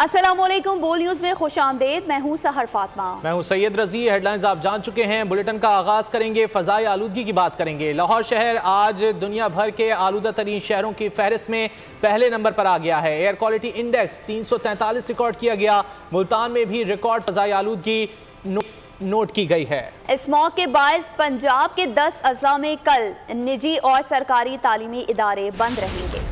अस्सलामुअलैकुम, बोल न्यूज़ में खुशामदीद। मैं हूँ सहर फातिमा। मैं हूँ सैयद रजी। हेडलाइंस आप जान चुके हैं। बुलेटिन का आगाज करेंगे, फ़ज़ाई आलूदगी की बात करेंगे। लाहौर शहर आज दुनिया भर के आलूदा तरीन शहरों की फहरिस्त में पहले नंबर पर आ गया है। एयर क्वालिटी इंडेक्स 343 रिकॉर्ड किया गया। मुल्तान में भी रिकॉर्ड फ़ज़ाई आलूदगी नोट की गई है। स्मॉग के बायस पंजाब के 10 अजला में कल निजी और सरकारी तालीमी इदारे बंद रहेंगे।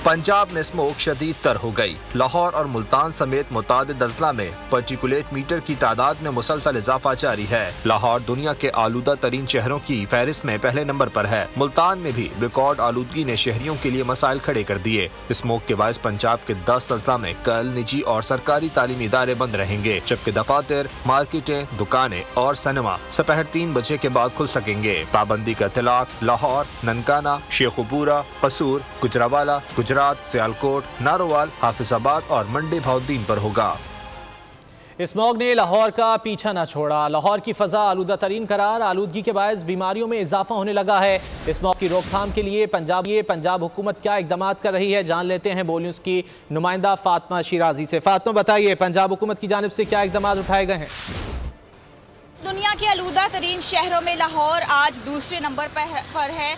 पंजाब में स्मोक शदीद तर हो गई। लाहौर और मुल्तान समेत मुतादिद अजला में पर्टिकुलेट मीटर की तादाद में मुसलसल इजाफा जारी है। लाहौर दुनिया के आलूदा तरीन शहरों की फहरिस्त में पहले नंबर पर है। मुल्तान में भी रिकॉर्ड आलूदगी ने शहरियों के लिए मसाइल खड़े कर दिए। स्मोक के बायस पंजाब के 10 अजला में कल निजी और सरकारी तालीमी इदारे बंद रहेंगे, जबकि दफातर, मार्केटें, दुकानें और सिनेमा दोपहर 3 बजे के बाद खुल सकेंगे। पाबंदी का इतलाक लाहौर, ननकाना, शेखुपुरा, कसूर, गुजरावाला, गुजरात, सियालकोट, नारोवाल, हाफिजाबाद और मंडी भाउद्दीन पर होगा। स्मॉग ने लाहौर का पीछा न छोड़ा। लाहौर की फ़ज़ा आलूदा तरीन करार। आलूदगी के बायस बीमारियों में इजाफा होने लगा है। स्मॉग की रोकथाम के लिए पंजाब हुकूमत क्या इकदाम कर रही है, जान लेते हैं बोल न्यूज़ की नुमाइंदा फातिमा शिराजी से। फातिमा, बताइए पंजाब हुकूमत की जानिब से क्या इकदाम उठाए गए हैं? दुनिया के आलूदा तरीन शहरों में लाहौर आज दूसरे नंबर पर है।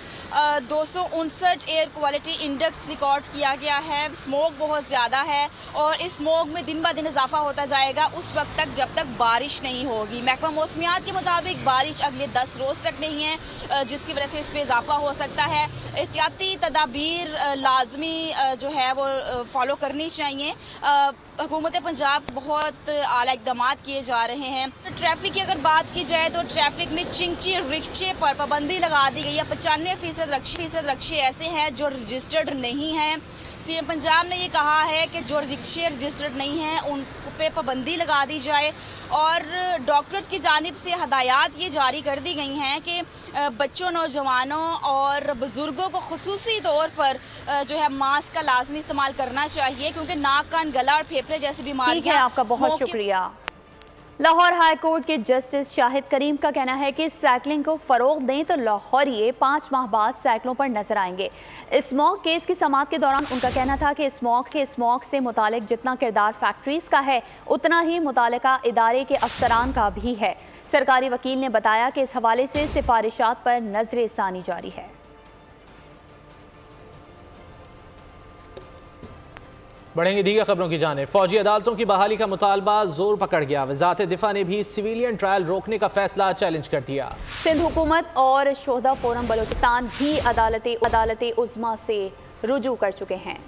259 एयर क्वालिटी इंडेक्स रिकॉर्ड किया गया है। स्मोक बहुत ज़्यादा है और इस स्मोक में दिन ब दिन इजाफा होता जाएगा उस वक्त तक जब तक बारिश नहीं होगी। महकमा मौसमियात के मुताबिक बारिश अगले 10 रोज़ तक नहीं है, जिसकी वजह से इस पर इजाफा हो सकता है। एहतियाती तदाबीर लाजमी जो है वो फॉलो करनी चाहिए। हुकूमत पंजाब बहुत आला इकदाम किए जा रहे हैं। ट्रैफिक की अगर बात की जाए तो ट्रैफिक में चिंची रिक्शे पर पाबंदी लगा दी गई है। 95% रिक्शे ऐसे हैं जो रजिस्टर्ड नहीं हैं। सीएम पंजाब ने ये कहा है कि जो रिक्शे रजिस्टर्ड नहीं हैं उन पे पाबंदी लगा दी जाए और डॉक्टर्स की जानिब से हदायत ये जारी कर दी गई हैं कि बच्चों, नौजवानों और बुजुर्गों को खुसूसी तौर पर जो है मास्क का लाजमी इस्तेमाल करना चाहिए, क्योंकि नाक, कान, गला और फेफड़े जैसी बीमारियां। आपका बहुत शुक्रिया। लाहौर हाई कोर्ट के जस्टिस शाहिद करीम का कहना है कि साइकिलिंग को फ़रोग दें तो लाहौरिये 5 माह बाद साइकिलों पर नजर आएंगे। स्मॉग केस की समाअत के दौरान उनका कहना था कि स्मॉग से मुतालिक जितना किरदार फैक्ट्रीज का है उतना ही मुतालिका इदारे के अफसरान का भी है। सरकारी वकील ने बताया कि इस हवाले से सिफारिशात पर नजर सानी जारी है। बढ़ेंगे दीगर खबरों की जानिब। फौजी अदालतों की बहाली का मुतालबा जोर पकड़ गया। वज़ारत दिफा ने भी सिविलियन ट्रायल रोकने का फैसला चैलेंज कर दिया। सिंध हुकूमत और शोहदा फोरम बलोचिस्तान भी अदालत उज़्मा से रुजू कर चुके हैं।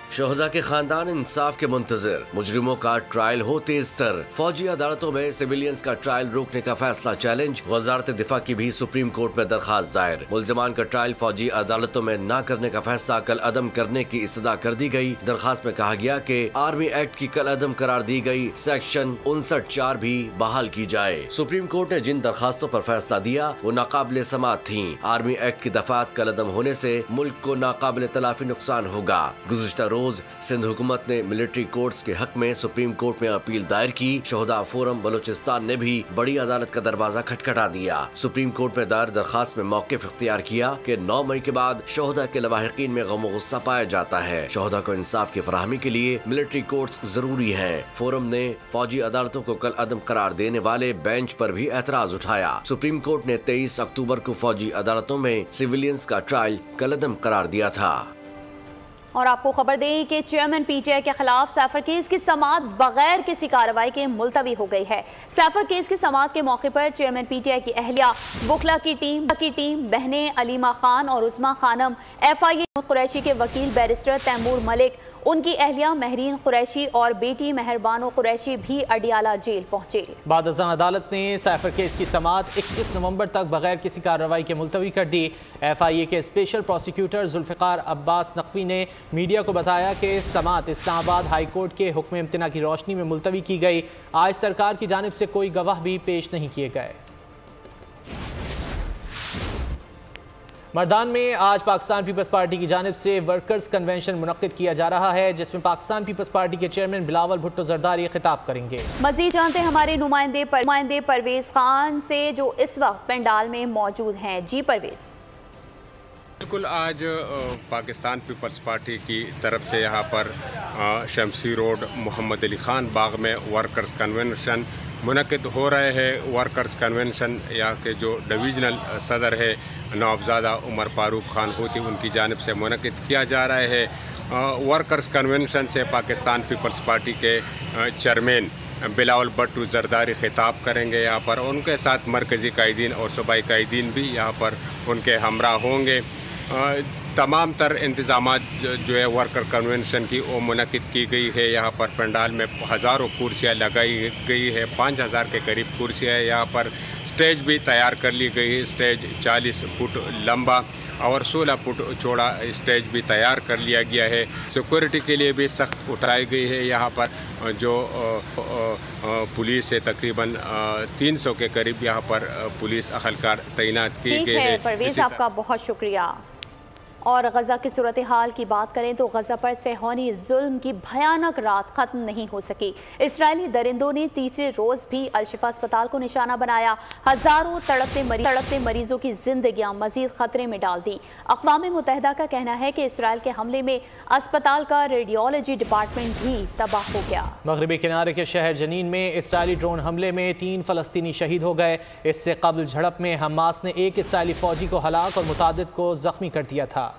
शोहदा के खानदान इंसाफ के मुंतजर। मुजरिमों का ट्रायल हो तेज तर। फौजी अदालतों में सिविलियंस का ट्रायल रोकने का फैसला चैलेंज। वजारत दिफा की भी सुप्रीम कोर्ट में दरखास्त दायर। मुल्जिमान का ट्रायल फौजी अदालतों में न करने का फैसला कल अदम करने की इस्तदा कर दी गई। दरखास्त में कहा गया कि आर्मी एक्ट की कल अदम करार दी गई सेक्शन 59(4) भी बहाल की जाए। सुप्रीम कोर्ट ने जिन दरखास्तों पर फैसला दिया वो नाकाबिले समात थी। आर्मी एक्ट की दफात कल अदम होने से मुल्क को नाकाबिले तलाफी नुकसान होगा। गुज़िश्ता रोज सिंध हुकूमत ने मिलिट्री कोर्ट्स के हक में सुप्रीम कोर्ट में अपील दायर की। शोहदा फोरम बलोचिस्तान ने भी बड़ी अदालत का दरवाजा खटखटा दिया। सुप्रीम कोर्ट में दायर दरखास्त में मौक़िफ़ इख्तियार किया कि 9 मई के बाद शोहदा के लवाहिकीन में गम गुस्सा पाया जाता है। शोहदा को इंसाफ की फराहमी के लिए मिलिट्री कोर्ट्स जरूरी है। फोरम ने फौजी अदालतों को कल अदम करार देने वाले बेंच पर भी एतराज उठाया। सुप्रीम कोर्ट ने 23 अक्टूबर को फौजी अदालतों में सिविलियंस का ट्रायल कल अदम करार दिया था। और आपको खबर दें कि चेयरमैन पीटीआई के खिलाफ सैफर केस की समाअत बगैर किसी कार्रवाई के मुलतवी हो गई है। सैफर केस की समाअत के मौके पर चेयरमैन पीटीआई की अहलिया, बुखला की टीम बहनें अलीमा खान और उस्मा खानम, FIA कुरैशी के वकील बैरिस्टर तैमूर मलिक, उनकी अहलिया महरीन कुरैशी और बेटी मेहरबानो कुरैशी भी अडियाला जेल पहुंचे। बाद अज़ां अदालत ने सैफर केस की समाअत 21 नवंबर तक बगैर किसी कार्रवाई के मुलतवी कर दी। FIA के स्पेशल प्रोसिक्यूटर जुल्फ़िकार अब्बास नकवी ने मीडिया को बताया कि समाअत इस्लामाबाद हाई कोर्ट के हुक्म इम्तना की रोशनी में मुलतवी की गई। आज सरकार की जानिब से कोई गवाह भी पेश नहीं किए गए। मर्दान में आज पाकिस्तान पीपल्स पार्टी की जानिब से वर्कर्स कन्वेंशन मुनक्किद किया जा रहा है, जिसमें पाकिस्तान पीपल्स पार्टी के चेयरमैन बिलावल भुट्टो जरदारी खिताब करेंगे। मजीद जानते हैं हमारे नुमाइंदे परवेज खान से जो इस वक्त पंडाल में मौजूद हैं। जी परवेज। बिल्कुल आज पाकिस्तान पीपल्स पार्टी की तरफ से यहाँ पर शमसी रोड मोहम्मद अली ख़ान बाग में वर्कर्स कन्वेंशन मुनक़िद हो रहे हैं। वर्कर्स कन्वेंशन यहाँ के जो डिवीज़नल सदर है नवाबज़ादा उमर फारूक खान होती उनकी जानिब से मुनक़िद किया जा रहा है। वर्कर्स कन्वेंशन से पाकिस्तान पीपल्स पार्टी के चेयरमैन बिलावल भट्टू जरदारी खिताब करेंगे यहाँ पर। उनके साथ मरकज़ी कायदीन और सूबाई कायदीन भी यहाँ पर उनके हमरा होंगे। तमाम तर इंतज़ामात जो है वर्कर कन्वेंशन की वो मुनक़िद की गई है। यहाँ पर पंडाल में हज़ारों कुर्सियाँ लगाई गई है, 5000 के करीब कुर्सियाँ है। यहाँ पर स्टेज भी तैयार कर ली गई है। स्टेज 40 फुट लंबा और 16 फुट चौड़ा स्टेज भी तैयार कर लिया गया है। सिक्योरिटी के लिए भी सख्त उठाई गई है। यहाँ पर जो पुलिस है तकरीबन 300 के करीब यहाँ पर पुलिस अहलकार तैनात की गई है। परवेज़ आपका बहुत शुक्रिया। और गज़ा की सूरत हाल की बात करें तो गज़ा पर सेहूनी जुल्म की भयानक रात ख़त्म नहीं हो सकी। इसराइली दरिंदों ने तीसरे रोज़ भी अल-शिफा अस्पताल को निशाना बनाया। हज़ारों तड़पते मरीजों की जिंदगियां मज़ीद ख़तरे में डाल दी। अक़वाम मुत्तहिदा का कहना है कि इसराइल के हमले में अस्पताल का रेडियोलॉजी डिपार्टमेंट भी तबाह हो गया। मगरबी किनारे के शहर जनीन में इसराइली ड्रोन हमले में 3 फ़लस्तीनी शहीद हो गए। इससे कबल झड़प में हमास ने एक इसराइली फ़ौजी को हलाक और मुतादिद को ज़ख्मी कर दिया था।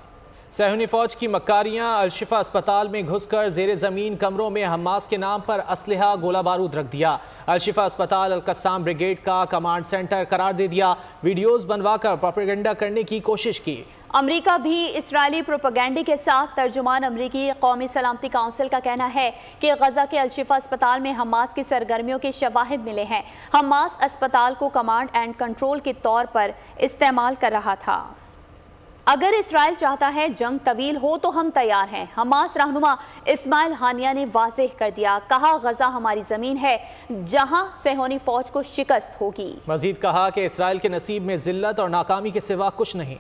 सेहूनी फ़ौज की मक्कारियाँ अल-शिफा अस्पताल में घुसकर ज़ेर ज़मीन कमरों में हमास के नाम पर असलहा गोला बारूद रख दिया। अल-शिफा अस्पताल अल-कस्साम ब्रिगेड का कमांड सेंटर करार दे दिया। वीडियोज़ बनवाकर प्रोपेगेंडा करने की कोशिश की। अमरीका भी इसराइली प्रोपेगेंडे के साथ। तर्जुमान अमरीकी कौमी सलामती काउंसिल का कहना है कि गज़ा के अल-शिफा अस्पताल में हमास की सरगर्मियों के शवाहिद मिले हैं। हमास अस्पताल को कमांड एंड कंट्रोल के तौर पर इस्तेमाल कर रहा था। अगर इसराइल चाहता है जंग तवील हो तो हम तैयार हैं, हमास रहनुमा इस्माइल हानिया ने वाज़ेह कर दिया। कहा गज़ा हमारी ज़मीन है जहां सेहूनी फ़ौज को शिकस्त होगी। मज़ीद कहा कि इसराइल के नसीब में ज़िल्लत और नाकामी के सिवा कुछ नहीं।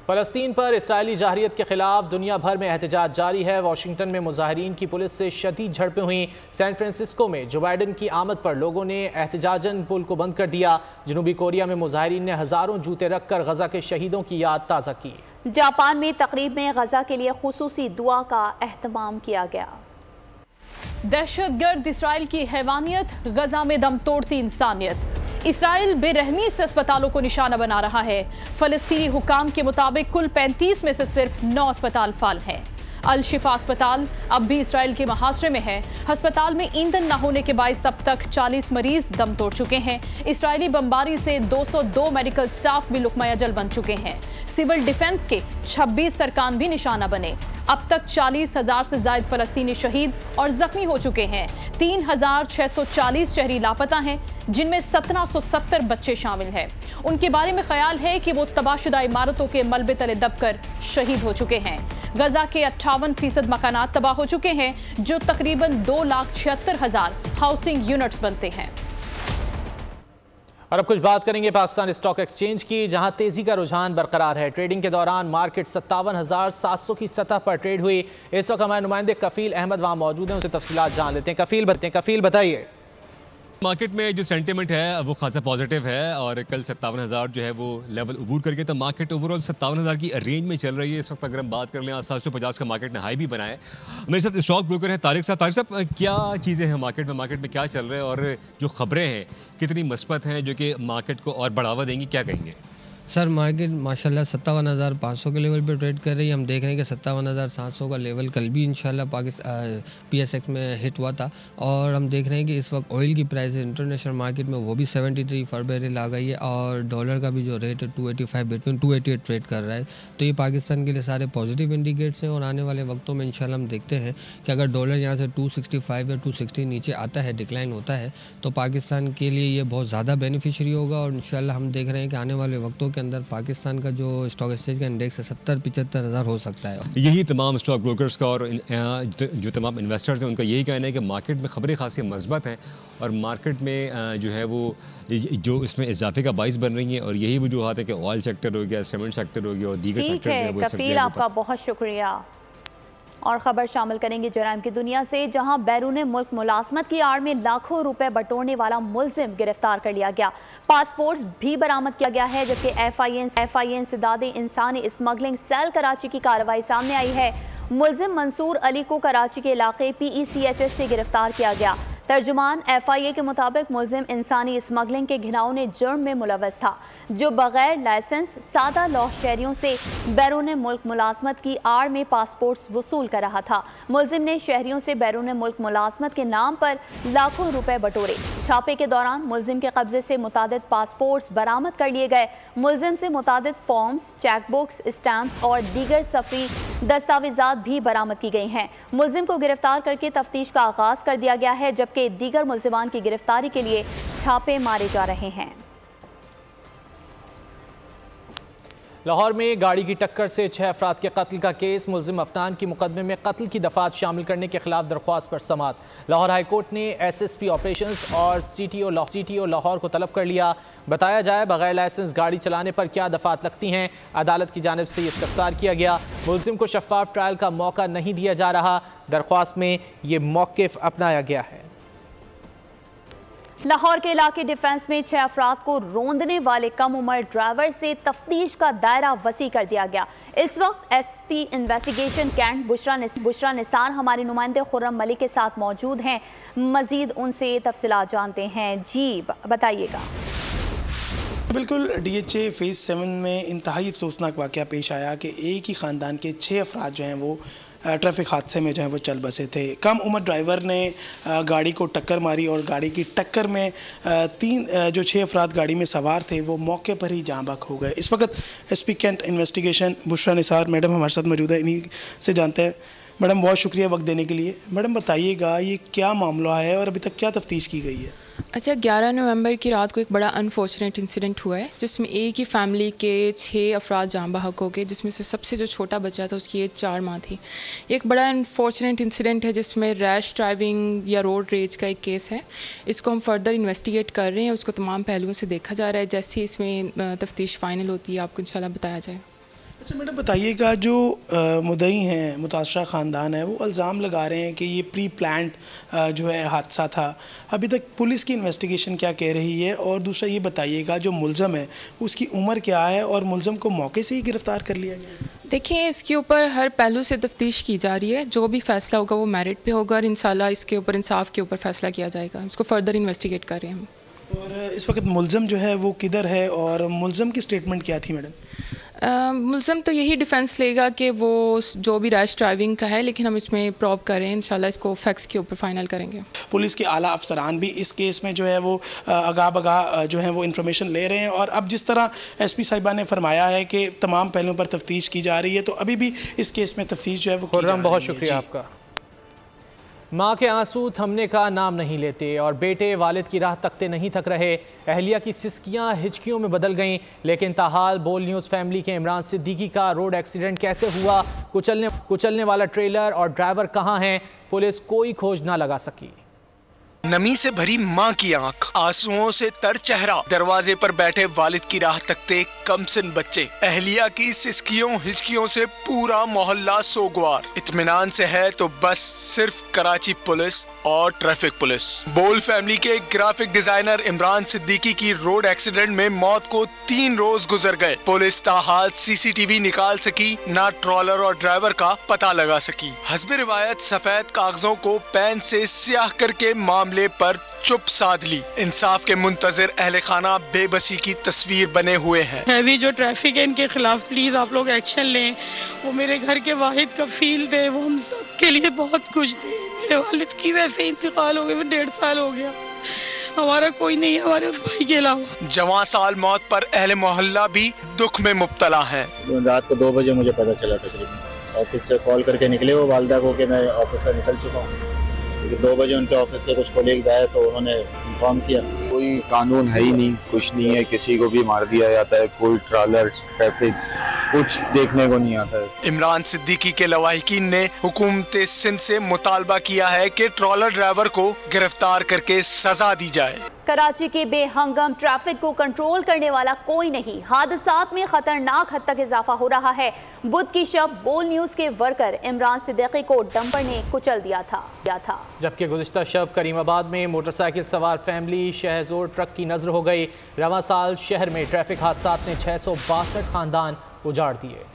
फ़लस्तीन पर इसराइली जाहरियत के खिलाफ दुनिया भर में एहतजाज जारी है। वाशिंगटन में मुजाहिरीन की पुलिस से शदीद झड़पें हुई। सैन फ्रांसिस्को में जो बाइडन की आमद पर लोगों ने एहतजाजन पुल को बंद कर दिया। जनूबी कोरिया में मुजाहिरीन ने हज़ारों जूते रखकर गज़ा के शहीदों की याद ताज़ा की। जापान में तकरीब में गज़ा के लिए खुसूसी दुआ का एहतमाम किया गया। दहशतगर्द इसराइल की हैवानियत, गज़ा में दम तोड़ती इंसानियत। इसराइल बेरहमी से अस्पतालों को निशाना बना रहा है। फ़लस्तीनी हुकाम के मुताबिक कुल 35 में से सिर्फ 9 अस्पताल फाल हैं। अल-शिफा अस्पताल अब भी इसराइल के मुहासरे में है। अस्पताल में ईंधन न होने के बायस अब तक 40 मरीज दम तोड़ चुके हैं। इसराइली बमबारी से 202 मेडिकल स्टाफ भी लुकमा अजल बन चुके हैं। सिविल डिफेंस के 26 सरकान भी निशाना बने। अब तक 40,000 से ज्यादा फ़लस्तीनी शहीद और जख्मी हो चुके हैं। 3,640 शहरी लापता हैं, जिनमें 1770 बच्चे शामिल हैं। उनके बारे में ख्याल है कि वो तबाहशुदा इमारतों के मलबे तले दबकर शहीद हो चुके हैं। गजा के 58% मकानात तबाह हो चुके हैं, जो तकरीबन 2,76,000 हाउसिंग यूनिट्स बनते हैं। और अब कुछ बात करेंगे पाकिस्तान स्टॉक एक्सचेंज की, जहां तेजी का रुझान बरकरार है। ट्रेडिंग के दौरान मार्केट 57,700 की सतह पर ट्रेड हुई। इस वक्त हमारे नुमाइंदे कफील अहमद वहां मौजूद हैं, उनसे तफसीलात जान लेते हैं। कफील बताइए। मार्केट में जो सेंटिमेंट है वो खासा पॉजिटिव है और कल 57,000 जो है वो लेवल अबूर करके तो मार्केट ओवरऑल 57,000 की रेंज में चल रही है। इस वक्त अगर हम बात कर लें 750 का मार्केट ने हाई भी बनाया है। मेरे साथ स्टॉक ब्रोकर है तारिक साहब, क्या चीज़ें हैं मार्केट में क्या चल रहा है और जो खबरें हैं कितनी मस्बत हैं जो कि मार्केट को और बढ़ावा देंगी, क्या कहेंगे? सर मार्केट माशाल्लाह 57,500 के लेवल पे ट्रेड कर रही है। हम देख रहे हैं कि 57,700 का लेवल कल भी इंशाल्लाह पाकिस्तान PSX में हिट हुआ था और हम देख रहे हैं कि इस वक्त ऑयल की प्राइस इंटरनेशनल मार्केट में वो भी 73 पर बैरल आ गई है और डॉलर का भी जो रेट है 285 बिटवीन 288 ट्रेड कर रहा है। तो ये पाकिस्तान के लिए सारे पॉजिटिव इंडिकेट्स हैं और आने वाले वक्तों में इंशाल्लाह हम देखते हैं कि अगर डॉलर यहाँ से 265 या 260 नीचे आता है, डिक्लाइन होता है, तो पाकिस्तान के लिए ये बहुत ज़्यादा बेनिफिशरी होगा और इंशाल्लाह हम देख रहे हैं कि आने वाले वक्तों के अंदर पाकिस्तान का जो स्टॉक एक्सचेंज का इंडेक्स है 70-75 हज़ार हो सकता है। यही तमाम स्टॉक ब्रोकर्स का और जो तमाम इन्वेस्टर्स हैं उनका यही कहना है कि मार्केट में खबरें खासी मस्बत हैं और मार्केट में जो है वो जो इसमें इजाफे का बाइस बन रही है और यही वजूहत है कि ऑयल सेक्टर हो गया, सीमेंट सेक्टर हो गया और दीगर सेक्टर जो है वो कफील आपका बहुत शुक्रिया। और ख़बर शामिल करेंगे जराइम की दुनिया से, जहां बैरून मुल्क मुलाजमत की आड़ में लाखों रुपए बटोरने वाला मुलजिम गिरफ्तार कर लिया गया। पासपोर्ट्स भी बरामद किया गया है, जबकि FIA इंसदाद इंसानी स्मगलिंग सेल कराची की कार्रवाई सामने आई है। मुलजिम मंसूर अली को कराची के इलाके PECHS से गिरफ्तार किया गया। तर्जुमान FIA के मुताबिक मुलजिम इंसानी स्मगलिंग के घिनौने जुर्म में मुलव्वस था, जो बगैर लाइसेंस सादा लौह शहरियों से बैरून मुल्क मुलाजमत की आड़ में पासपोर्ट्स वसूल कर रहा था। मुलजिम ने शहरियों से बैरून मुल्क मुलाजमत के नाम पर लाखों रुपए बटोरे। छापे के दौरान मुलजिम के कब्जे से मुतादिद पासपोर्ट्स बरामद कर लिए गए। मुलजिम से मुतादिद फॉर्म्स, चेकबुक्स, स्टैम्प्स और दीगर सफरी दस्तावेजात भी बरामद की गई हैं। मुलजिम को गिरफ्तार करके तफ्तीश का आगाज कर दिया गया है, जबकि दीगर मुलजिमान की गिरफ्तारी के लिए छापे मारे जा रहे हैं। लाहौर में गाड़ी की टक्कर से 6 अफराद के कत्ल का केस, मुलजिम अफनान की मुकदमे में कत्ल की दफात शामिल करने के खिलाफ दरख्वास्त पर समात। लाहौर हाईकोर्ट ने SSP ऑपरेशंस और CTO लाहौर को तलब कर लिया। बताया जाए बगैर लाइसेंस गाड़ी चलाने पर क्या दफात लगती हैं। अदालत की जानिब से ये इस्तफसार किया गया। मुलजिम को शफाफ ट्रायल का मौका नहीं दिया जा रहा। दरख्वास्त में ये मौक़िफ़ अपनाया गया है। लाहौर के इलाके डिफेंस में 6 अफराद को रोंदने वाले कम उम्र ड्राइवर से तफ्तीश का दायरा वसी कर दिया गया। इस वक्त SP investigation cantt Bushra Nisar हमारे नुमाइंदे खुर्रम मलिक के साथ मौजूद हैं। मजीद उनसे तफसीलात जानते हैं। जी बताइएगा। बिल्कुल, DHA फेज़ 7 में इंतहाई अफसोसनाक वाक़या पेश आया कि एक ही ख़ानदान के 6 अफराद जो हैं वो ट्रैफिक हादसे में जो है वो चल बसे थे। कम उम्र ड्राइवर ने गाड़ी को टक्कर मारी और गाड़ी की टक्कर में 6 अफराद गाड़ी में सवार थे वो मौके पर ही जाँ बहक हो गए। इस वक्त SP cantt investigation Bushra Nisar madam हमारे साथ मौजूद है, इन्हीं से जानते हैं। मैडम बहुत शुक्रिया वक्त देने के लिए। मैडम बताइएगा ये क्या मामला है और अभी तक क्या तफ्तीश की गई है? अच्छा, 11 नवंबर की रात को एक बड़ा अनफॉर्चुनेट इंसिडेंट हुआ है, जिसमें एक ही फैमिली के 6 अफराद जाँ बहक हो गए, जिसमें से सबसे जो छोटा बच्चा था उसकी एज 4 माह थी। एक बड़ा अनफॉर्चुनेट इंसिडेंट है जिसमें रैश ड्राइविंग या रोड रेज का एक केस है। इसको हम फर्दर इन्वेस्टिगेट कर रहे हैं, उसको तमाम पहलुओं से देखा जा रहा है। जैसे ही इसमें तफ्तीश फाइनल होती है आपको इंशाल्लाह बताया जाए। अच्छा मैडम बताइएगा, जो मुद्दई हैं, मुतासरा ख़ानदान है, वो इल्ज़ाम लगा रहे हैं कि ये प्री प्लान्ड जो है हादसा था। अभी तक पुलिस की इन्वेस्टिगेशन क्या कह रही है? और दूसरा ये बताइएगा जो मुलज़म है उसकी उम्र क्या है और मुलज़म को मौके से ही गिरफ़्तार कर लिया गया? देखिए, इसके ऊपर हर पहलू से तफ्तीश की जा रही है। जो भी फ़ैसला होगा वो मेरिट पे होगा और इंशाल्लाह इसके ऊपर इंसाफ के ऊपर फ़ैसला किया जाएगा। इसको फर्दर इन्वेस्टिगेट कर रहे हैं हम। और इस वक्त मुलज़म जो है वो किधर है और मुलज़म की स्टेटमेंट क्या थी मैडम? मुलज़म तो यही डिफेंस लेगा कि वो जो भी रैश ड्राइविंग का है, लेकिन हम इसमें प्रॉब कर रहे हैं। इंशाल्लाह इसको फैक्ट्स के ऊपर फाइनल करेंगे। पुलिस के आला अफसरान भी इस केस में जो है वो आगा बगा जो है वो इन्फॉर्मेशन ले रहे हैं और अब जिस तरह SP साहिबा ने फरमाया है कि तमाम पहलुओं पर तफ्तीश की जा रही है, तो अभी भी इस केस में तफ्तीश जो है वो की जा रही है। बहुत शुक्रिया आपका। माँ के आंसू थमने का नाम नहीं लेते और बेटे वालिद की राह तकते नहीं थक रहे। अहलिया की सिसकियाँ हिचकियों में बदल गईं, लेकिन ताहाल बोल न्यूज़ फैमिली के इमरान सिद्दीकी का रोड एक्सीडेंट कैसे हुआ, कुचलने वाला ट्रेलर और ड्राइवर कहाँ हैं, पुलिस कोई खोज ना लगा सकी। नमी से भरी माँ की आंख, आंसुओं से तर चेहरा, दरवाजे पर बैठे वालिद की राह तकते कमसिन बच्चे, अहलिया की सिसकियों हिचकियों से पूरा मोहल्ला सोगवार। इत्मीनान से है तो बस सिर्फ कराची पुलिस और ट्रैफिक पुलिस। बोल फैमिली के ग्राफिक डिजाइनर इमरान सिद्दीकी की रोड एक्सीडेंट में मौत को 3 रोज गुजर गए। पुलिस ताहाल CCTV निकाल सकी ना ट्रॉलर और ड्राइवर का पता लगा सकी। हस्बे रिवायत सफेद कागजों को पेन से स्याह करके मामले पर चुप साध ली। इंसाफ के मुंतजर अहले खाना बेबसी की तस्वीर बने हुए हैं। हैवी जो ट्रैफिक है इनके खिलाफ प्लीज आप लोग एक्शन लें। वो मेरे घर के वाहिद कफील थे, वो हम सब के लिए बहुत कुछ थे। मेरे वालिद की वैसे इंतकाल हो गया, 1.5 साल हो गया। हमारा कोई नहीं है हमारे उस भाई के अलावा। जवां साल मौत पर अहले मोहल्ला भी दुख में मुब्तला है। रात को 2 बजे मुझे पता चला, तकरीबन ऑफिस से कॉल करके निकले वो वालिदा को कि मैं ऑफिस से निकल चुका हूँ। 2 बजे उनके ऑफिस के कुछ कोलीग्स आए तो उन्होंने इन्फॉर्म किया। कोई कानून है ही नहीं, कुछ नहीं है, किसी को भी मार दिया जाता है, कोई ट्रॉलर ट्रैफिक कुछ देखने को नहीं आता है। इमरान सिद्दीकी के लवाहिकीन ने हुकूमत सिंध से मुतालबा किया है कि ट्रॉलर ड्राइवर को गिरफ्तार करके सजा दी जाए। कराची के बेहंगम ट्रैफिक को कंट्रोल करने वाला कोई नहीं। हादसात में खतरनाक हद तक इजाफा हो रहा है। बुध की शब बोल न्यूज के वर्कर इमरान सिद्दीकी को डंपर ने कुचल दिया था। जबकि गुज़िश्ता शब करीमाबाद में मोटरसाइकिल सवार फैमिली शहजोर ट्रक की नजर हो गई। रवां साल शहर में ट्रैफिक हादसात ने 662 खानदान उजाड़ दिए।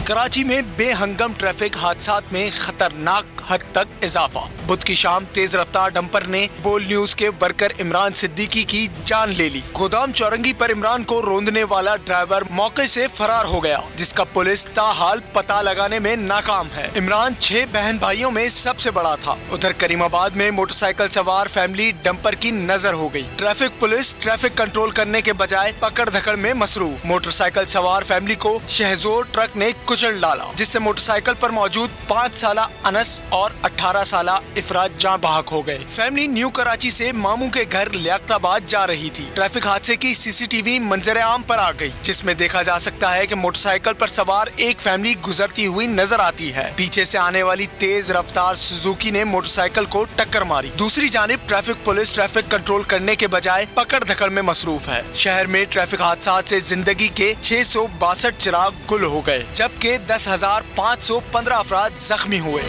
कराची में बेहंगम ट्रैफिक हादसात में खतरनाक हद तक इजाफा। बुध की शाम तेज रफ्तार डंपर ने बोल न्यूज के वर्कर इमरान सिद्दीकी की जान ले ली। गोदाम चौरंगी पर इमरान को रोंदने वाला ड्राइवर मौके से फरार हो गया, जिसका पुलिस ताहाल पता लगाने में नाकाम है। इमरान 6 बहन भाइयों में सबसे बड़ा था। उधर करीमाबाद में मोटरसाइकिल सवार फैमिली डंपर की नजर हो गई। ट्रैफिक पुलिस ट्रैफिक कंट्रोल करने के बजाय पकड़ धकड़ में मसरूफ। मोटरसाइकिल सवार फैमिली को शहजोर ट्रक ने कुचल डाला, जिससे मोटरसाइकिल पर मौजूद 5 साला अनस और 18 साला इफराज जान बहक हो गए। फैमिली न्यू कराची से मामू के घर लियाकताबाद जा रही थी। ट्रैफिक हादसे की सीसीटीवी मंजर आम पर आ गई, जिसमें देखा जा सकता है कि मोटरसाइकिल पर सवार एक फैमिली गुजरती हुई नजर आती है। पीछे से आने वाली तेज रफ्तार सुजुकी ने मोटरसाइकिल को टक्कर मारी। दूसरी जानिब ट्रैफिक पुलिस ट्रैफिक कंट्रोल करने के बजाय पकड़ धकड़ में मसरूफ है। शहर में ट्रैफिक हादसात से जिंदगी के 662 चिराग गुल हो गए, जबकि 10,515 अफराद जख्मी हुए।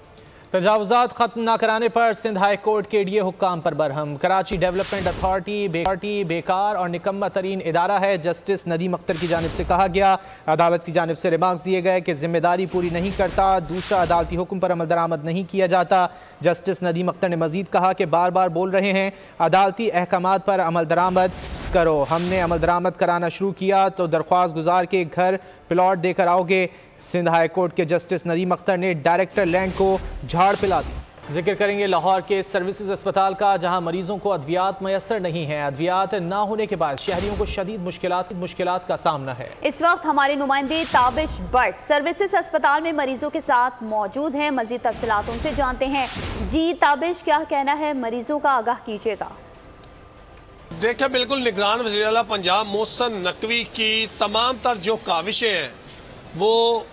तजावुजात खत्म न कराने पर सिंध हाई कोर्ट के डीए हुक्काम पर बरहम। कराची डेवलपमेंट अथॉरिटी बेकार और निकम्मा तरीन इदारा है। जस्टिस नदीम अख्तर की जानिब से कहा गया। अदालत की जानिब से रिमार्क्स दिए गए कि जिम्मेदारी पूरी नहीं करता, दूसरा अदालती हुक्म पर अमल दरामद नहीं किया जाता। जस्टिस नदीम अख्तर ने मजीद कहा कि बार बार बोल रहे हैं अदालती अहकामात पर अमल दरामद करो। हमने अमल दरामद कराना शुरू किया तो दरख्वास्त गुजार के घर प्लॉट देकर आओगे। सिंध हाई कोर्ट के जस्टिस नदीम अख्तर ने डायरेक्टर लैंड को झाड़ पिला दी। जिक्र करेंगे लाहौर के सर्विसेज अस्पताल का, जहां मरीजों को अद्वियात मैसर नहीं है। अद्वियात ना होने के बाद शहरियों को शदीद मुश्किलात का सामना है। इस वक्त हमारे नुमाइंदे ताबिश भट्ट सर्विसेज अस्पताल में मरीजों के साथ मौजूद हैं। मजीद तफसीलात उनसे जानते हैं। जी ताबिश, क्या कहना है मरीजों का, आगाह कीजिएगा। देखिए, बिल्कुल निगरान वज़ीर आला पंजाब मोहसिन नकवी की तमाम तर जो काविशें हैं वो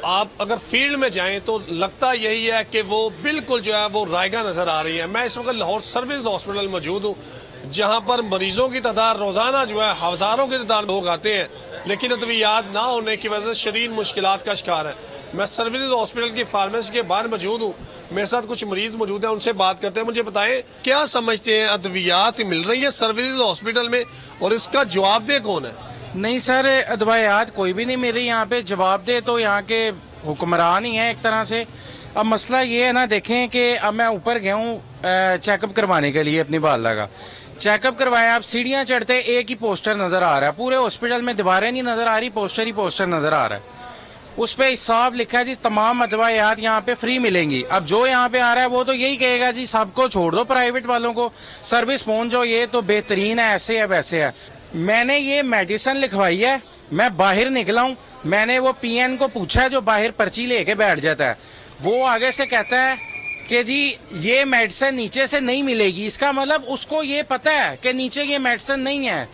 आप अगर फील्ड में जाएं तो लगता यही है कि वो बिल्कुल जो है वो रायगा नज़र आ रही है। मैं इस वक्त लाहौर सर्विस हॉस्पिटल मौजूद हूँ, जहाँ पर मरीजों की तादाद रोज़ाना जो है हज़ारों की तादाद में लोग आते हैं, लेकिन अद्वियात ना होने की वजह से शदीद मुश्किलात का शिकार है। मैं सर्विस हॉस्पिटल की फार्मेसी के बाहर मौजूद हूँ, मेरे साथ कुछ मरीज मौजूद हैं, उनसे बात करते हैं। मुझे बताएं, क्या समझते हैं, अद्वियात मिल रही है सर्विस हॉस्पिटल में और इसका जवाबदेह कौन है? नहीं सर, अदवायात कोई भी नहीं मेरे यहाँ पे। जवाब दे तो यहाँ के हुक्मरान ही है एक तरह से। अब मसला ये है ना, देखें कि अब मैं ऊपर गया हूँ चेकअप करवाने के लिए अपनी बाला का। चेकअप करवाया, आप सीढ़ियाँ चढ़ते एक ही पोस्टर नज़र आ रहा है। पूरे हॉस्पिटल में दीवारें नहीं नज़र आ रही, पोस्टर ही पोस्टर नज़र आ रहा है। उस पर साफ लिखा है जी तमाम अदवायात यहाँ पे फ्री मिलेंगी। अब जो यहाँ पे आ रहा है वो तो यही कहेगा जी सबको छोड़ दो, प्राइवेट वालों को सर्विस पहुँच जाओ, ये तो बेहतरीन है, ऐसे है वैसे है। मैंने ये मेडिसिन लिखवाई है, मैं बाहर निकला हूँ, मैंने वो पीएन को पूछा है जो बाहर पर्ची लेके बैठ जाता है, वो आगे से कहता है कि जी ये मेडिसिन नीचे से नहीं मिलेगी। इसका मतलब उसको ये पता है कि नीचे ये मेडिसिन नहीं है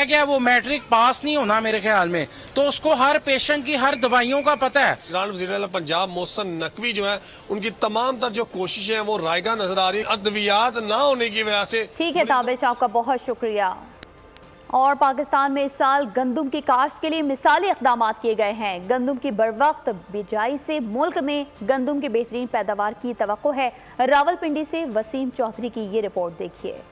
क्या वो मैट्रिक पास नहीं होना मेरे ख्याल में, तो उसको हर पेशेंट की हर दवाइयों का पता है। वज़ीर आला पंजाब मोहसिन नकवी जो है उनकी तमाम तर जो कोशिशें हैं वो रायगा नजर आ रही है अद्वियात ना होने की वजह से। ठीक है ताबिश, आपका बहुत शुक्रिया। और पाकिस्तान में इस साल गंदम की काश्त के लिए मिसाली इक़दाम किए गए हैं। गंदम की बरवक्त बिजाई से मुल्क में गंदम की बेहतरीन पैदावार की तवक्को है। रावलपिंडी से वसीम चौधरी की ये रिपोर्ट देखिए।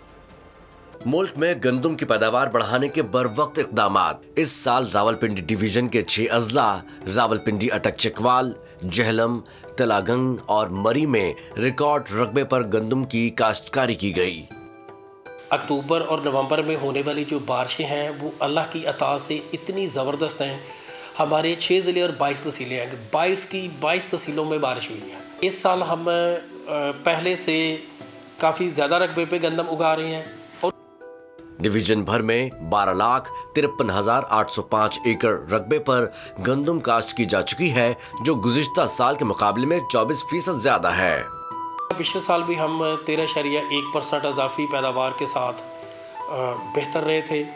मुल्क में गंदम की पैदावार बढ़ाने के बरवक्त इक़दामात। इस साल रावलपिंडी डिवीजन के 6 अजला रावलपिंडी, अटक चकवाल, जहलम, तलागंग और मरी में रिकॉर्ड रकबे पर गंदम की काश्तकारी की गई। अक्टूबर और नवंबर में होने वाली जो बारिशें हैं वो अल्लाह की अता से इतनी ज़बरदस्त हैं। हमारे 6 ज़िले और 22 तहसीलें हैं, 22 तहसीलों में बारिश हुई है। इस साल हम पहले से काफ़ी ज़्यादा रकबे पे गंदम उगा रहे हैं। डिवीजन भर में 12,53,805 एकड़ रकबे पर गंदम काश्त की जा चुकी है, जो गुज़िश्ता साल के मुकाबले में 24% ज्यादा है। पिछले साल भी हम 13.1% इजाफी पैदावार के साथ बेहतर रहे थे।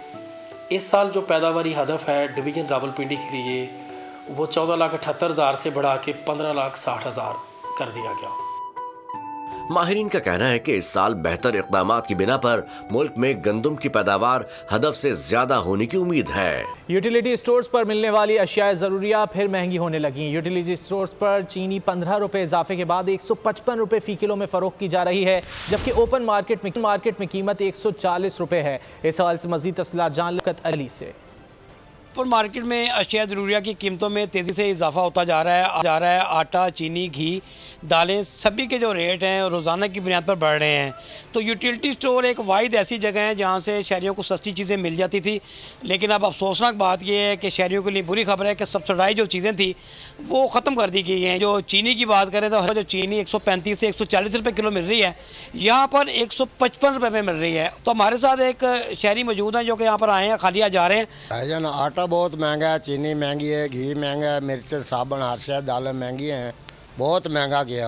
इस साल जो पैदावारी हदफ है डिवीजन रावलपिंडी के लिए वो 14,78,000 से बढ़ा के 15,60,000 कर दिया गया। माहिरीन का कहना है कि इस साल बेहतर इक़दामात की बिना पर मुल्क में गंदम की पैदावार हदफ से ज्यादा होने की उम्मीद है। यूटिलिटी स्टोर्स पर मिलने वाली अशिया ज़रूरिया फिर महंगी होने लगी। यूटिलिटी स्टोर्स पर चीनी 15 रुपए इजाफे के बाद 155 रुपए फी किलो में फरोख्त की जा रही है, जबकि ओपन मार्केट में कीमत 140 रुपए है। इस हवाले से मजीद तफसीलात जान लियाकत अली से। ओपन मार्केट में अशिया ज़रूरिया की कीमतों में तेज़ी से इजाफा होता जा रहा है। आटा, चीनी, घी, दालें सभी के जो रेट हैं रोज़ाना की बुनियाद पर बढ़ रहे हैं। तो यूटिलिटी स्टोर एक वाहिद ऐसी जगह है जहाँ से शहरियों को सस्ती चीज़ें मिल जाती थी, लेकिन अब अफसोसनाक बात यह है कि शहरियों के लिए बुरी खबर है कि सब्सिडाइज जो चीज़ें थी वो ख़त्म कर दी गई हैं। जो चीनी की बात करें तो जो चीनी 135 से 140 रुपये किलो मिल रही है, यहाँ पर 155 रुपये में मिल रही है। तो हमारे साथ एक शहरी मौजूद हैं जो कि यहाँ पर आए हैं, खालिया जा रहे हैं। भाईजान आटा बहुत महंगा है, चीनी महंगी है, घी महंगा है, मिर्च, साबुन, हर शय, दालें महंगी हैं। बहुत महंगा किया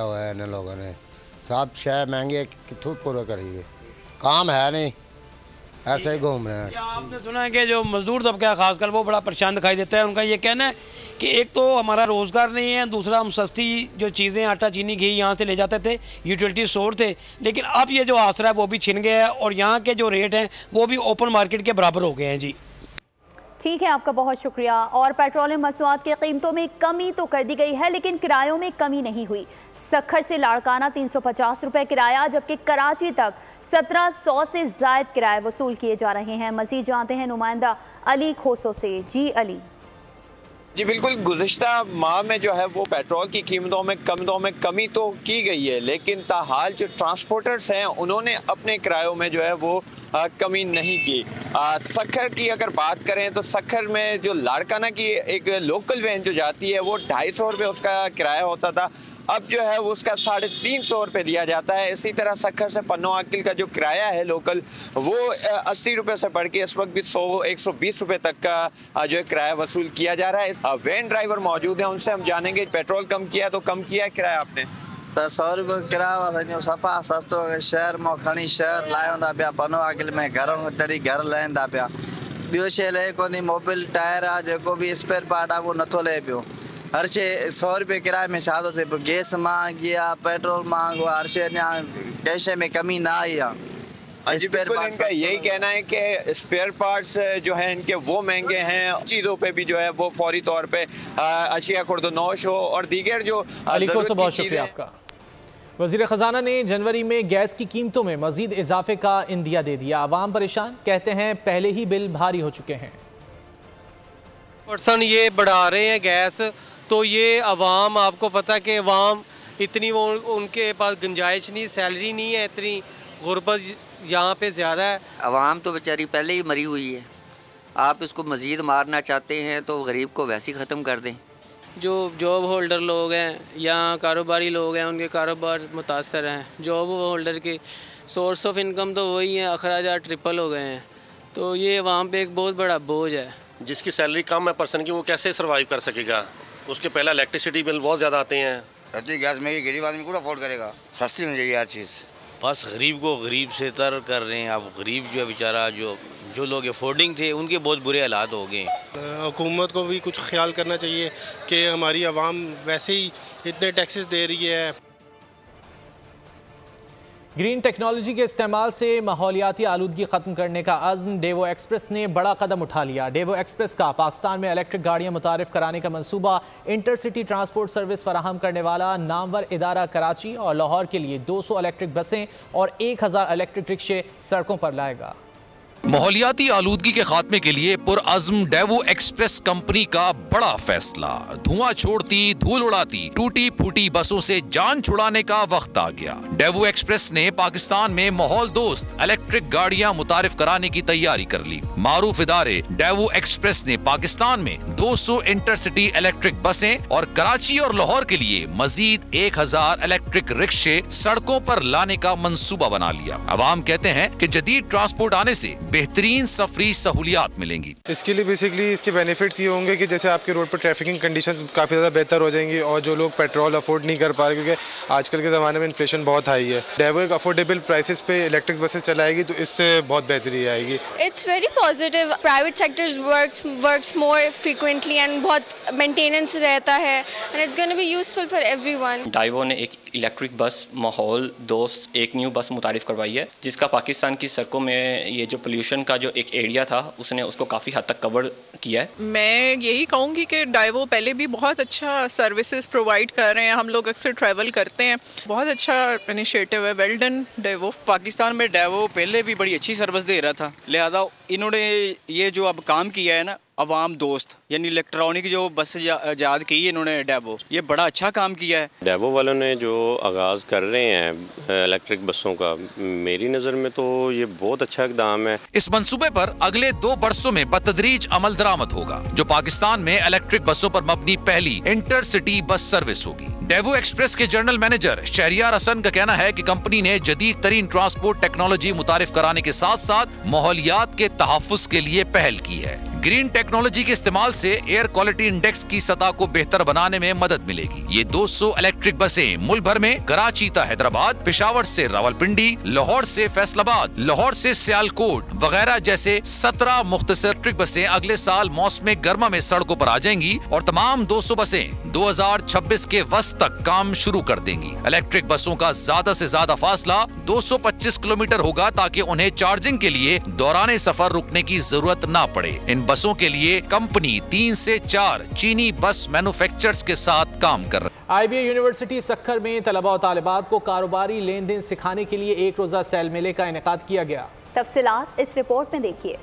हुआ है इन लोगों ने। सब शय महंगे कितों पूरा करेंगे, काम है नहीं, ऐसे ही घूम रहे हैं। क्या आपने सुना है कि जो मजदूर तबका खासकर वो बड़ा परेशान दिखाई देता है? उनका ये कहना है कि एक तो हमारा रोज़गार नहीं है, दूसरा हम सस्ती जो चीज़ें आटा, चीनी, घी यहाँ से ले जाते थे, यूटिलिटी स्टोर थे, लेकिन अब ये जो आसरा है वो भी छिन गया है और यहाँ के जो रेट हैं वो भी ओपन मार्केट के बराबर हो गए हैं। जी ठीक है, आपका बहुत शुक्रिया। और पेट्रोलियम मसनूआत की कीमतों में कमी तो कर दी गई है, लेकिन किरायों में कमी नहीं हुई। सक्खर से लाड़काना 350 रुपये किराया, जबकि कराची तक 1700 से ज़ायद किराए वसूल किए जा रहे हैं। मज़ीद जानते हैं नुमाइंदा अली खोसो से। जी अली। जी बिल्कुल, गुज़िश्ता माह में जो है वो पेट्रोल की कीमतों में कमी तो की गई है, लेकिन ताहाल जो ट्रांसपोर्टर्स हैं उन्होंने अपने किरायों में जो है वो कमी नहीं की। सक्खर की अगर बात करें तो सक्खर में जो लाड़काना की एक लोकल वैन जो जाती है वो 250 रुपये उसका किराया होता था, अब जो है वो उसका 350 रुपये दिया जाता है। इसी तरह सक्खर से पन्नो आकिल का जो किराया है लोकल वो 80 रुपये से बढ़ के इस वक्त भी 100-120 रुपये तक का जो है किराया वसूल किया जा रहा है। वैन ड्राइवर मौजूद हैं, उनसे हम जानेंगे पेट्रोल कम किया तो कम किया है किराया आपने? सर 100 रुपये किराया सफ़ा सस्तो शहर में खणी शहर लाया पिया, पनो आकिल में घर लाइंदा पिया। ॿियो शइ लहे कोन्हे, मोबिल टायर आहे जेको बि स्पेयर पार्ट आहे उहो नथो लहे पियो। हर शइ 100 रुपये किराए में छा थो थिए पियो, गैस महांगी आहे, पेट्रोल महांगो आहे, हर शइ अञा कंहिं शइ में कमी न आई आहे। इनका यही कहना है कि स्पेयर पार्ट्स जो हैं इनके वो महंगे हैं, चीज़ों पे भी जो है वो फौरी तौर पे अशिया खुर्दनोश हो और दीगर जो बहुत शुक्रिया आपका। वज़ीर ख़जाना ने जनवरी में गैस की कीमतों में मज़ीद इजाफे का इंदिया दे दिया। आवाम परेशान, कहते हैं पहले ही बिल भारी हो चुके हैं। % ये बढ़ा रहे हैं गैस, तो ये अवाम, आपको पता कि अवाम इतनी वो उनके पास गुंजाइश नहीं, सैलरी नहीं है, इतनी गुर्बत यहाँ पे ज़्यादा है। अवाम तो बेचारी पहले ही मरी हुई है, आप इसको मज़ीद मारना चाहते हैं तो गरीब को वैसे ही ख़त्म कर दें। जो जॉब होल्डर लोग हैं या कारोबारी लोग हैं उनके कारोबार मुतासर हैं। जॉब होल्डर के सोर्स ऑफ इनकम तो वही है, अखराजात ट्रिपल हो गए हैं, तो ये अवाम पे एक बहुत बड़ा बोझ है। जिसकी सैलरी कम है पर्सन की, वो कैसे सर्वाइव कर सकेगा? उसके पहले इलेक्ट्रिसिटी बिल बहुत ज़्यादा आते हैं। गैस में गरीब आदमी को अफोर्ड करेगा, सस्ती होनी चाहिए हर चीज़। बस गरीब को गरीब से तर कर रहे हैं। अब गरीब जो है बेचारा, जो लोग अफोर्डिंग थे उनके बहुत बुरे हालात हो गए। हुकूमत को भी कुछ ख्याल करना चाहिए कि हमारी आवाम वैसे ही इतने टैक्सेस दे रही है। ग्रीन टेक्नोलॉजी के इस्तेमाल से माहौलियाती आलूदगी ख़त्म करने का अज़्म डेवो एक्सप्रेस ने बड़ा कदम उठा लिया। डेवो एक्सप्रेस का पाकिस्तान में इलेक्ट्रिक गाड़ियाँ मुतारिफ कराने का मंसूबा इंटरसिटी ट्रांसपोर्ट सर्विस फराहम करने वाला नामवर इदारा कराची और लाहौर के लिए 200 इलेक्ट्रिक बसें और 1000 इलेक्ट्रिक रिक्शे सड़कों पर लाएगा। माहौलियाती आलूदगी के खात्मे के लिए पुरअज़्म डेवो एक्सप्रेस कंपनी का बड़ा फैसला। धुआं छोड़ती, धूल उड़ाती, टूटी फूटी बसों से जान छुड़ाने का वक्त आ गया। डेवो एक्सप्रेस ने पाकिस्तान में माहौल दोस्त इलेक्ट्रिक गाड़ियां मुतारिफ कराने की तैयारी कर ली। मारूफ इदारे डेवो एक्सप्रेस ने पाकिस्तान में 200 इंटरसिटी इलेक्ट्रिक बसें और कराची और लाहौर के लिए मजीद 1000 इलेक्ट्रिक रिक्शे सड़कों पर लाने का मंसूबा बना लिया। अवाम कहते हैं कि जदीद ट्रांसपोर्ट आने से बेहतरीन सफरी सहूलियात मिलेंगी। इसके लिए बेसिकली इसके बेनिफिट्स ये होंगे कि जैसे आपके रोड पर ट्रैफिकिंग कंडीशंस काफ़ी ज़्यादा बेहतर हो जाएंगी और जो लोग पेट्रोल अफोर्ड नहीं कर पा रहे क्योंकि आजकल के ज़माने में इन्फ्लेशन बहुत हाई है, डेवो एक अफोर्डेबल प्राइसेस पे इलेक्ट्रिक बसेस चलाएगी तो इससे बहुत बेहतरी आएगी। It's very positive. Private sectors works more frequently and बहुत मेंटेनेंस रहता है and it's gonna be useful for everyone. Daewoo ने एक इलेक्ट्रिक बस माहौल दोस्त एक न्यू बस मुतारिफ करवाई है, जिसका पाकिस्तान की सड़कों में ये जो पोल्यूशन का जो एक एरिया था उसने उसको काफ़ी हद तक कवर किया है। मैं यही कहूँगी कि डाइवो पहले भी बहुत अच्छा सर्विसेज प्रोवाइड कर रहे हैं, हम लोग अक्सर ट्रैवल करते हैं, बहुत अच्छा इनिशिएटिव है, वेल डन डाइवो। पाकिस्तान में डाइवो पहले भी बड़ी अच्छी सर्विस दे रहा था, लिहाजा इन्होंने ये जो अब काम किया है ना अवाम दोस्त यानी इलेक्ट्रॉनिक जो बस इजाद की है इन्होंने डाइवो, ये बड़ा अच्छा काम किया है। डाइवो वालों ने जो आगाज़ कर रहे हैं इलेक्ट्रिक बसों का, मेरी नज़र में तो ये बहुत अच्छा इक़दाम है। इस मंसूबे पर अगले 2 बरसों में बतदरीज अमल दरामद होगा, जो पाकिस्तान में इलेक्ट्रिक बसों पर मबनी पहली इंटरसिटी बस सर्विस होगी। डाइवो एक्सप्रेस के जनरल मैनेजर शहरियार हसन का कहना है कि कंपनी ने जदीद तरीन ट्रांसपोर्ट टेक्नोलॉजी मुतारिफ कराने के साथ साथ माहौलियात के तहफ़्फ़ुज़ के लिए पहल की है। ग्रीन टेक्नोलॉजी के इस्तेमाल से एयर क्वालिटी इंडेक्स की सतह को बेहतर बनाने में मदद मिलेगी। ये 200 इलेक्ट्रिक बसें मुल्क भर में कराची से हैदराबाद, पेशावर से रावलपिंडी, लाहौर से फैसलाबाद, लाहौर से सियालकोट वगैरह जैसे 17 मुख्तसर इलेक्ट्रिक बसें अगले साल मौसम गर्मा में सड़कों पर आ जाएंगी और तमाम 200 बसें 2026 के वस्त तक काम शुरू कर देंगी। इलेक्ट्रिक बसों का ज्यादा से ज्यादा फासला 225 किलोमीटर होगा ताकि उन्हें चार्जिंग के लिए दौरान सफर रुकने की जरूरत न पड़े। इन बसों के लिए कंपनी 3 से 4 चीनी बस मैन्युफैक्चरर्स के साथ काम कर रही है। IBA यूनिवर्सिटी सक्खर में तलबा और तालिबात को कारोबारी लेन देन सिखाने के लिए एक रोजा सेल मेले का इनेकाद किया गया। तफसीलात इस रिपोर्ट में देखिए।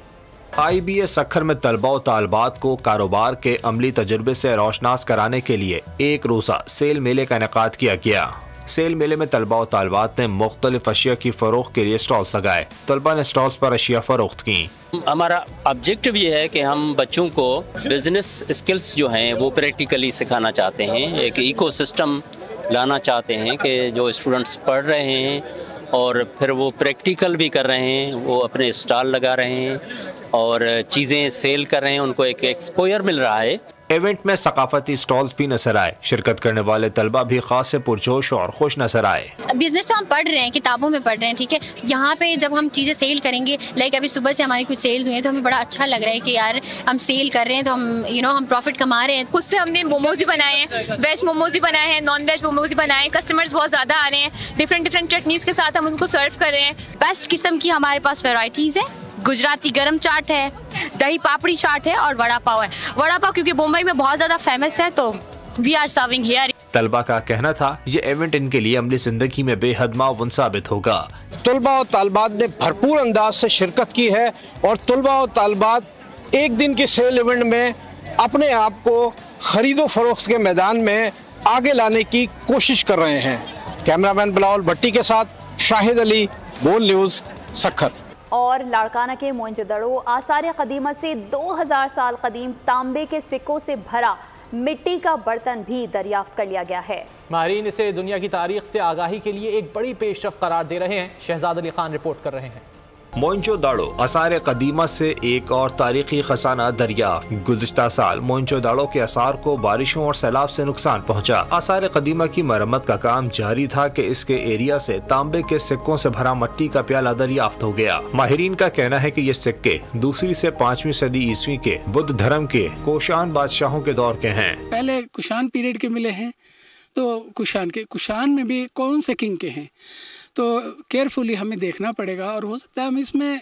IBA सक्खर में तलबा और तालिबात को कारोबार के अमली तजुर्बे से रोशनास कराने के लिए एक रोजा सेल मेले का इनेकाद किया गया। सेल मेले में तलबा और तालिबात ने मुख्तलिफ अशिया की फरोख्त के लिए स्टॉल्स लगाए। तलबा ने स्टॉल्स पर अशिया फरोख्त की। हमारा ऑब्जेक्टिव ये है कि हम बच्चों को बिजनेस स्किल्स जो हैं वो प्रैक्टिकली सिखाना चाहते हैं, एक इकोसिस्टम लाना चाहते हैं कि जो स्टूडेंट्स पढ़ रहे हैं और फिर वो प्रैक्टिकल भी कर रहे हैं, वो अपने स्टॉल लगा रहे हैं और चीज़ें सेल कर रहे हैं, उनको एक एक्सपोजर मिल रहा है। इवेंट में सकाफती स्टॉल्स भी नजर आए। शिरकत करने वाले तलबा भी खास से पुरजोश और खुश नजर आए। बिजनेस तो हम पढ़ रहे हैं, किताबों में पढ़ रहे हैं, ठीक है। यहाँ पे जब हम चीज़ें सेल करेंगे, लाइक अभी सुबह से हमारी कुछ सेल्स हुई हैं तो हमें बड़ा अच्छा लग रहा है कि यार हम सेल कर रहे हैं तो हम हम प्रॉफिट कमा रहे हैं। खुद से हमने मोमोज भी बनाए हैं, वेज मोमोज भी बनाए हैं, नॉन वेज मोमोज भी बनाए हैं। कस्टमर्स बहुत ज़्यादा आ रहे हैं, डिफरेंट चटनीज़ के साथ हम उनको सर्व कर रहे हैं। बेस्ट किस्म की हमारे पास वेराइटीज़ है। गुजराती गरम चाट है, दही पापड़ी चाट है और वड़ा पाव है। वड़ा पाव क्योंकि मुंबई में बहुत ज्यादा फेमस है तो वी आर सर्विंग हियर। तलबा का कहना था ये इवेंट इनके लिए अमली जिंदगी में बेहद माउन साबित होगा। तलबा और तालिबात ने भरपूर अंदाज से शिरकत की है और तलबा और तालिबात एक दिन के सेल इवेंट में अपने आप को खरीदो फरोख्त के मैदान में आगे लाने की कोशिश कर रहे हैं। कैमरामैन बिलावल भट्टी के साथ शाहिद अली, बोल न्यूज़, सक्खर। और लाड़काना के मोइंजोदड़ो आसार कदीमा से 2000 साल कदीम तांबे के सिक्कों से भरा मिट्टी का बर्तन भी दरियाफ्त कर लिया गया है। माहिरीन इसे दुनिया की तारीख से आगाही के लिए एक बड़ी पेशरफ करार दे रहे हैं। शहजाद अली खान रिपोर्ट कर रहे हैं। मोइंजोदाड़ो आसार कदीमा से एक और तारीखी खजाना दरियाफ्त। गुज़िश्ता साल मोइंजोदाड़ो के आसार को बारिशों और सैलाब से नुकसान पहुंचा। आसार कदीमा की मरम्मत का काम जारी था कि इसके एरिया से तांबे के सिक्कों से भरा मिट्टी का प्याला दरियाफ्त हो गया। माहिरीन का कहना है कि ये सिक्के 2री से 5वीं सदी ईस्वी के बुद्ध धर्म के कुशान बादशाहों के दौर के हैं। पहले कुशान पीरियड के मिले हैं, तो कुशान में भी कौन से किंग के हैं तो केयरफुली हमें देखना पड़ेगा और हो सकता है हम इसमें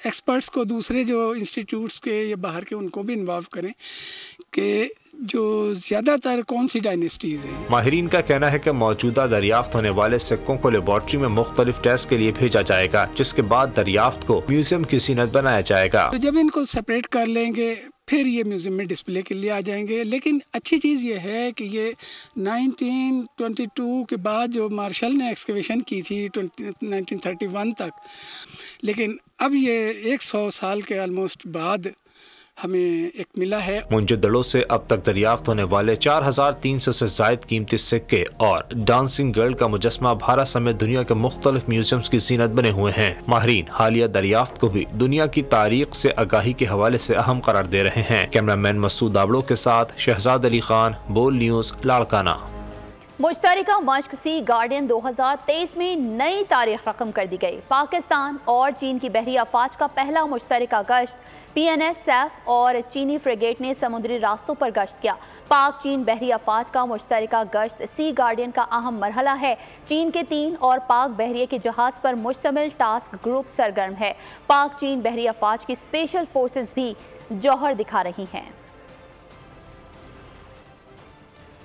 एक्सपर्ट्स को दूसरे जो इंस्टीट्यूट्स के या बाहर के उनको भी इन्वॉल्व करें कि जो ज़्यादातर कौन सी डायनेस्टीज़ हैं। माहिरीन का कहना है कि मौजूदा दरियाफ्त होने वाले सिक्कों को लेबॉर्ट्री में मुख्तलिफ टेस्ट के लिए भेजा जाएगा, जिसके बाद दरियाफ्त को म्यूजियम की सीनत बनाया जाएगा। तो जब इनको सेपरेट कर लेंगे फिर ये म्यूजियम में डिस्प्ले के लिए आ जाएंगे। लेकिन अच्छी चीज़ ये है कि ये 1922 के बाद जो मार्शल ने एक्सकवेशन की थी 1931 तक, लेकिन अब ये 100 साल के ऑलमोस्ट बाद हमें एक मिला है। मोइंजोदड़ो से अब तक दरियाफ्त होने वाले 4300 से जायद कीमती सिक्के और डांसिंग गर्ल का मुजस्मा भारत समेत दुनिया के मुख्तलिफ म्यूजियम्स की जीनत बने हुए हैं। माहिरीन हालिया दरियाफ्त को भी दुनिया की तारीख से आगाही के हवाले से अहम करार दे रहे हैं। कैमरामैन मसूद आबड़ो के साथ शहजाद अली खान, बोल न्यूज़, लाड़काना। मुश्तरका मश्क सी गार्डियन 2023 में नई तारीख रकम कर दी गई। पाकिस्तान और चीन की बहरी अफवाज का पहला मुश्तरका गश्त PNS सैफ और चीनी फ्रिगेट ने समुद्री रास्तों पर गश्त किया। पाक चीन बहरी अफवाज का मुश्तरका गश्त सी गार्डियन का अहम मरहला है। चीन के 3 और पाक बहरिए के जहाज पर मुश्तमिल टास्क ग्रुप सरगर्म है। पाक चीन बहरी अफवाज की स्पेशल फोर्सेस भी जौहर दिखा रही हैं।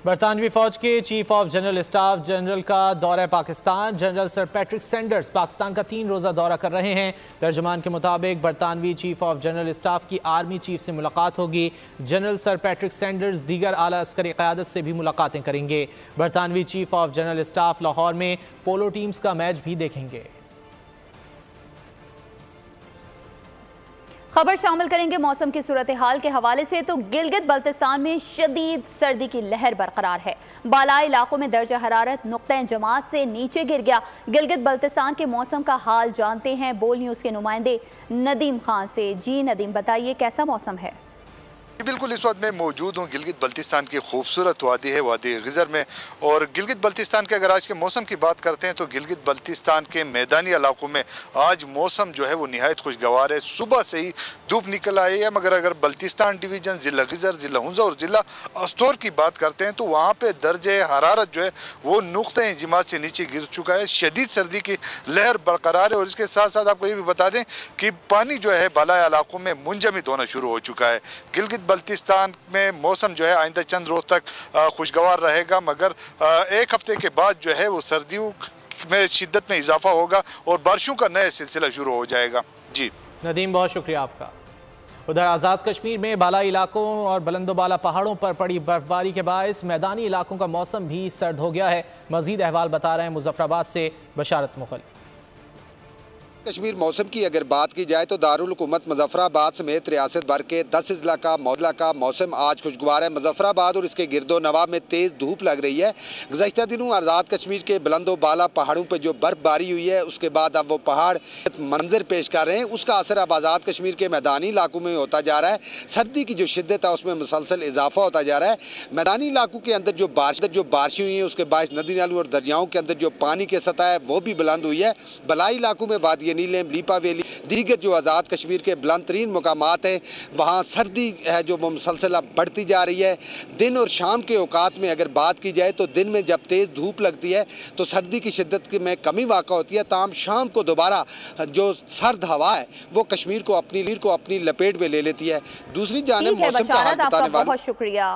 बरतानवी फौज के chief of general staff general का दौरा Pakistan. General sir Patrick Sanders Pakistan का 3 रोज़ा दौरा कर रहे हैं। तर्जुमान के मुताबिक बरतानवी चीफ ऑफ जनरल स्टाफ की आर्मी चीफ से मुलाकात होगी। जनरल सर पैट्रिक सैंडर्स दीगर आला अस्करी क़यादत से भी मुलाकातें करेंगे। बरतानवी chief of general staff Lahore में पोलो टीम्स का मैच भी देखेंगे। खबर शामिल करेंगे मौसम की सूरत हाल के हवाले से। तो गिलगित बल्तिस्तान में शदीद सर्दी की लहर बरकरार है। बालाई इलाकों में दर्जा हरारत नुक्ते जमात से नीचे गिर गया। गिलगित बल्तिस्तान के मौसम का हाल जानते हैं बोल न्यूज़ के नुमाइंदे नदीम खान से। जी नदीम, बताइए कैसा मौसम है? बिल्कुल, इस वक्त मैं मौजूद हूँ गिलगित बल्तिस्तान की खूबसूरत वादी है, वादी गिजर में। और गिलगित बल्तिस्तान के अगर आज के मौसम की बात करते हैं तो गिलगित बल्तिस्तान के मैदानी इलाकों में आज मौसम जो है वो निहायत खुशगवार है। सुबह से ही धूप निकल आई है, मगर अगर बल्तिस्तान डिवीज़न, ज़िला गिजर, ज़िला हुंजा और ज़िला अस्तौर की बात करते हैं तो वहाँ पर दर्जे हरारत जो है वो नुक्ते जिमात से नीचे गिर चुका है। शदीद सर्दी की लहर बरकरार है। और इसके साथ साथ आपको ये भी बता दें कि पानी जो है बालाई इलाकों में मुंजमद होना शुरू हो चुका है। गिलगित बल्तिस्तान में मौसम जो है आइंदा चंद रोज तक खुशगवार रहेगा, मगर एक हफ्ते के बाद जो है वो सर्दियों में शिद्दत में इजाफा होगा और बारिशों का नया सिलसिला शुरू हो जाएगा। जी नदीम, बहुत शुक्रिया आपका। उधर आज़ाद कश्मीर में बालाई इलाकों और बुलंदोबाला पहाड़ों पर पड़ी बर्फबारी के बायस मैदानी इलाकों का मौसम भी सर्द हो गया है। मजीद अहवाल बता रहे हैं मुजफ्फराबाद से बशारत मुगल। कश्मीर मौसम की अगर बात की जाए तो दारुल हुकूमत मुजफ्फराबाद समेत रियासत भर के 10 अजला का मौसम आज खुशगवार है। मुजफ्फराबाद और इसके गिरदो नवा में तेज़ धूप लग रही है। गुज़श्ता दिनों आज़ाद कश्मीर के बुलंदो बाला पहाड़ों पर जो बर्फबारी हुई है उसके बाद अब वो पहाड़ मंजर पेश कर रहे हैं। उसका असर अब आज़ाद कश्मीर के मैदानी इलाकों में होता जा रहा है। सर्दी की जो शिद्दत है उसमें मुसलसल इजाफा होता जा रहा है। मैदानी इलाकों के अंदर जो बारिशें हुई हैं उसके बायस नदी नालों और दरियाओं के अंदर जो पानी की सतह है वो भी बुलंद हुई है। बलाई इलाकों में वादी नीलम, लीपा वैली, दीगर जो आज़ाद कश्मीर के बुलंद तरीन मुकामात हैं वहाँ सर्दी है जो मुसलसल बढ़ती जा रही है। दिन और शाम के औकात में अगर बात की जाए तो दिन में जब तेज़ धूप लगती है तो सर्दी की शिद्दत में कमी वाक़ा होती है। ताम शाम को दोबारा जो सर्द हवा है वो कश्मीर को अपनी लपेट में ले लेती है। दूसरी जानिब मौसम का हाल बताने वाले बहुत शुक्रिया।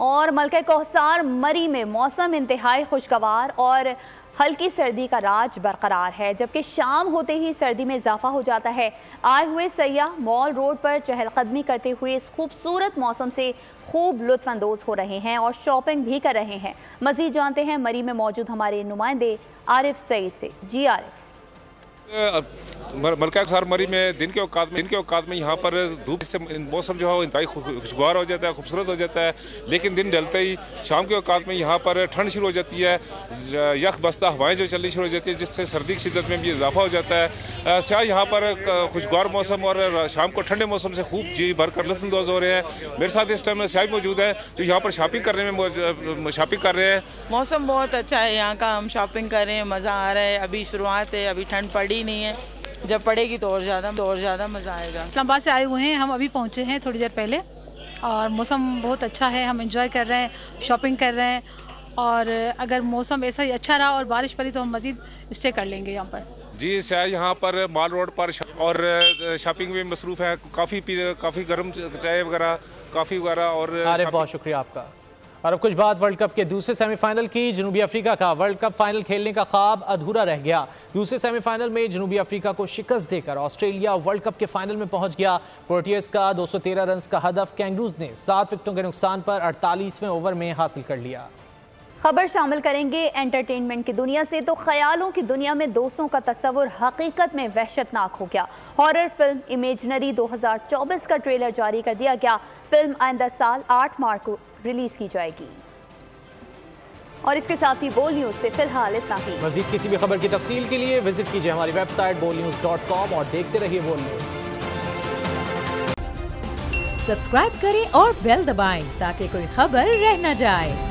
और मलका कोहसार मरी में मौसम इंतहाई खुशगवार और हल्की सर्दी का राज बरकरार है, जबकि शाम होते ही सर्दी में इजाफा हो जाता है। आए हुए सयाह मॉल रोड पर चहलकदमी करते हुए इस खूबसूरत मौसम से खूब लुत्फानंदोज हो रहे हैं और शॉपिंग भी कर रहे हैं। मजीद जानते हैं मरी में मौजूद हमारे नुमाइंदे आरिफ सईद से। जी आरिफ। मलका कोहसार मरी में दिन के औकात में यहाँ पर धूप से मौसम जो है वो इंतहाई खुशगवार हो जाता है, खूबसूरत हो जाता है। लेकिन दिन ढलते ही शाम के औकात में यहाँ पर ठंड शुरू हो जाती है, यख बस्ता हवाएं जो चलनी शुरू हो जाती है जिससे सर्दी की शिद्दत में भी इजाफा हो जाता है। शायद यहाँ पर खुशगवार मौसम और शाम को ठंडे मौसम से खूब जी भर कर लुत्फ़अंदोज़ हो रहे हैं। मेरे साथ इस टाइम शायद मौजूद है जो यहाँ पर शॉपिंग कर रहे हैं। मौसम बहुत अच्छा है यहाँ का, हम शॉपिंग कर रहे हैं, मज़ा आ रहा है। अभी शुरुआत है, अभी ठंड पड़ी नहीं है, जब पड़ेगी तो और ज़्यादा मज़ा आएगा। इस्लामाबाद से आए हुए हैं, हम अभी पहुँचे हैं थोड़ी देर पहले और मौसम बहुत अच्छा है, हम एंजॉय कर रहे हैं, शॉपिंग कर रहे हैं। और अगर मौसम ऐसा ही अच्छा रहा और बारिश पड़ी तो हम मज़ीद स्टे कर लेंगे यहाँ पर। जी शायद यहाँ पर माल रोड पर और शॉपिंग में मसरूफ़ है, काफ़ी गर्म चाय वगैरह, कॉफ़ी वगैरह। और बहुत शुक्रिया आपका। और अब कुछ बात वर्ल्ड कप के दूसरे सेमीफाइनल की। जनूबी अफ्रीका का वर्ल्ड कप फाइनल खेलने का ख्वाब अधूरा रह गया। दूसरे सेमीफाइनल में जनूबी अफ्रीका को शिकस्त देकर ऑस्ट्रेलिया वर्ल्ड कप के फाइनल में पहुंच गया। प्रोटियस का 213 रन का हदफ कैंगरूज ने 7 विकेटों के नुकसान पर 48वें ओवर में हासिल कर लिया। खबर शामिल करेंगे एंटरटेनमेंट की दुनिया से। तो ख्यालों की दुनिया में दोस्तों का तस्वुर हकीकत में वहशतनाक हो गया। हॉरर फिल्म इमेजिनरी 2024 का ट्रेलर जारी कर दिया गया। फिल्म आइंदा साल 8 मार्च को रिलीज की जाएगी। और इसके साथ ही बोल न्यूज से फिलहाल इतना ही। मजीद किसी भी खबर की तफसील के लिए विजिट कीजिए हमारी वेबसाइट bolnews.com और देखते रहिए बोल न्यूज। सब्सक्राइब करें और बेल दबाएं ताकि कोई खबर रह न जाए।